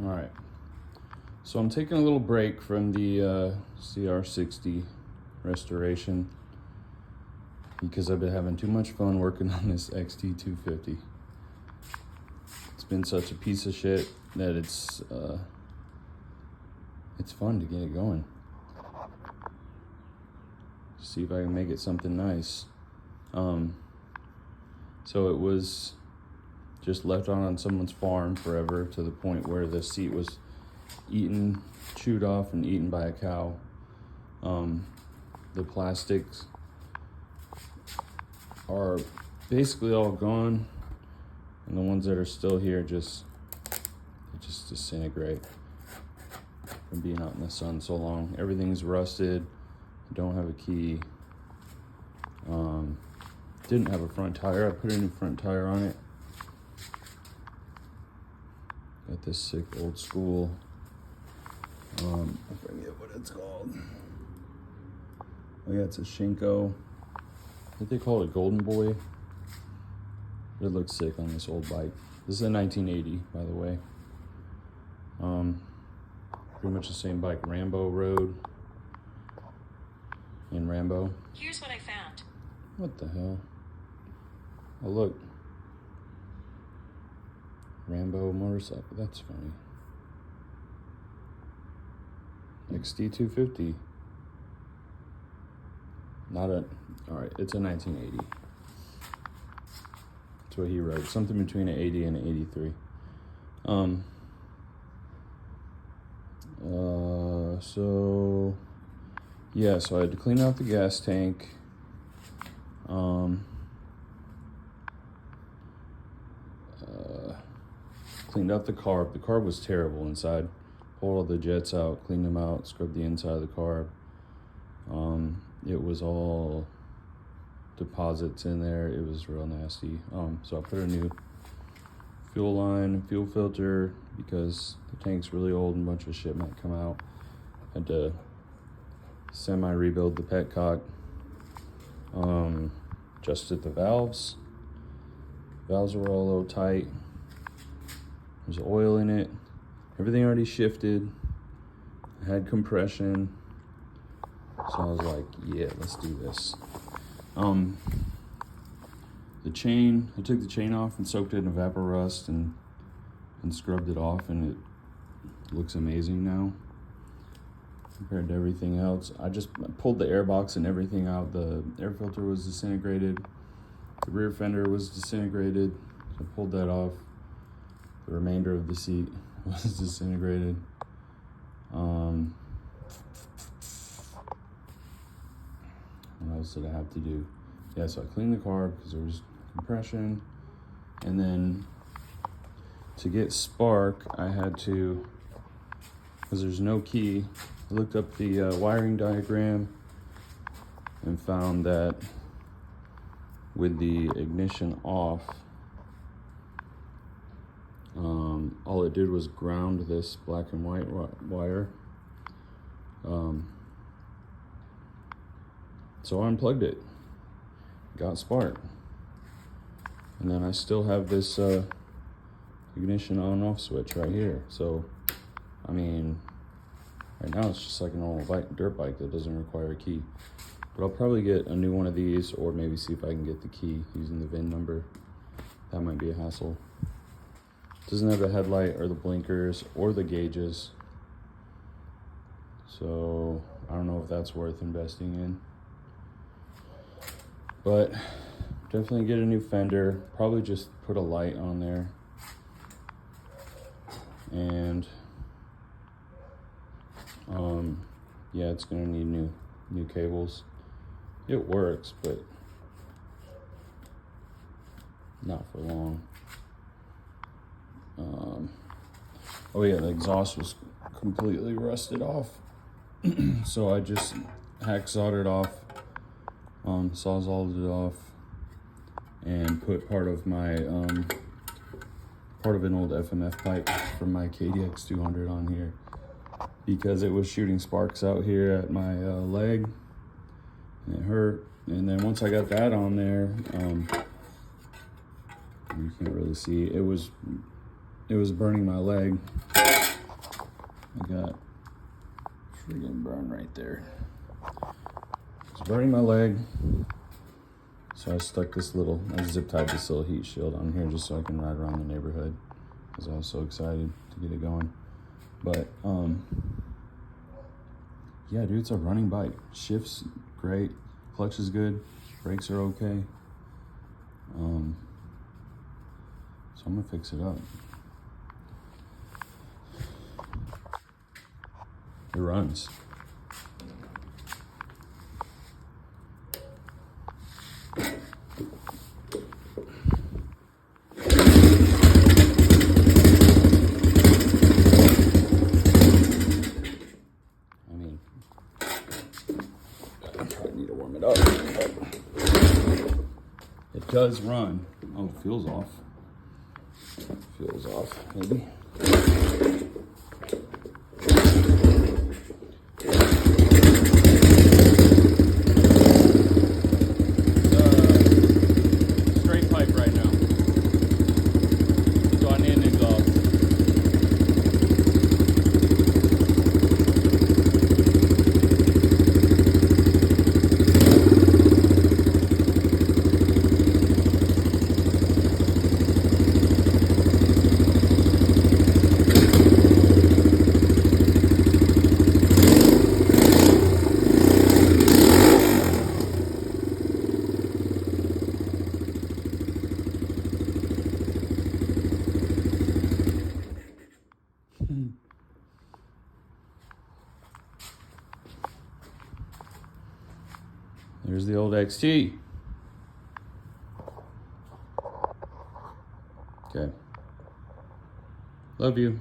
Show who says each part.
Speaker 1: All right, so I'm taking a little break from the CR60 restoration because I've been having too much fun working on this XT250. It's been such a piece of shit that it's fun to get it going. See if I can make it something nice. So it was just left on someone's farm forever, to the point where the seat was chewed off and eaten by a cow. The plastics are basically all gone, and the ones that are still here just disintegrate from being out in the sun so long. Everything's rusted. I don't have a key. Didn't have a front tire. I put a new front tire on it. Got this sick old school, I forget what it's called. Oh yeah, it's a Shinko. I think they call it a Golden Boy. It looks sick on this old bike. This is a 1980, by the way. Pretty much the same bike Rambo rode in Rambo.
Speaker 2: Here's what I found.
Speaker 1: What the hell? Oh look. Rambo motorcycle, that's funny. XT250. Alright, it's a 1980. That's what he rode. Something between an 80 and an 83. So I had to clean out the gas tank. Cleaned out the carb. The carb was terrible inside. Pulled all the jets out, cleaned them out, scrubbed the inside of the carb. It was all deposits in there. It was real nasty. So I put a new fuel line, fuel filter, because the tank's really old and a bunch of shit might come out. Had to semi-rebuild the petcock. Adjusted the valves. Valves were all a little tight. There's oil in it. Everything already shifted. I had compression. So I was like, yeah, let's do this. The chain, I took the chain off and soaked it in Evaporust and scrubbed it off, and it looks amazing now compared to everything else. I just pulled the air box and everything out. The air filter was disintegrated. The rear fender was disintegrated. So I pulled that off. The remainder of the seat was disintegrated. What else did I have to do? Yeah, so I cleaned the carb because there was compression. And then to get spark, I had to, because there's no key, I looked up the wiring diagram and found that with the ignition off, all it did was ground this black and white wire. So I unplugged it, got spark. And then I still have this ignition on off switch right here. So, I mean, right now it's just like a normal dirt bike that doesn't require a key. But I'll probably get a new one of these, or maybe see if I can get the key using the VIN number. That might be a hassle. Doesn't have the headlight or the blinkers or the gauges. So I don't know if that's worth investing in. But definitely get a new fender. Probably just put a light on there. And yeah, it's gonna need new cables. It works, but not for long. Oh yeah, the exhaust was completely rusted off. So I just hacksawed it off, sawzalled it off, and put part of my part of an old FMF pipe from my XT250 on here, because it was shooting sparks out here at my leg, and it hurt. And then once I got that on there, you can't really see, it was burning my leg, I got freaking burn right there. It's burning my leg. So I stuck this little, I zip tied this little heat shield on here just so I can ride around the neighborhood because I was so excited to get it going. But yeah, dude, it's a running bike. Shifts great, clutch is good, brakes are okay. So I'm gonna fix it up. It runs. I mean, I probably need to warm it up, but it does run. Oh, it feels off. Feels off, maybe. Straight pipe right now. So I need an exhaust. There's the old XT. Okay. Love you.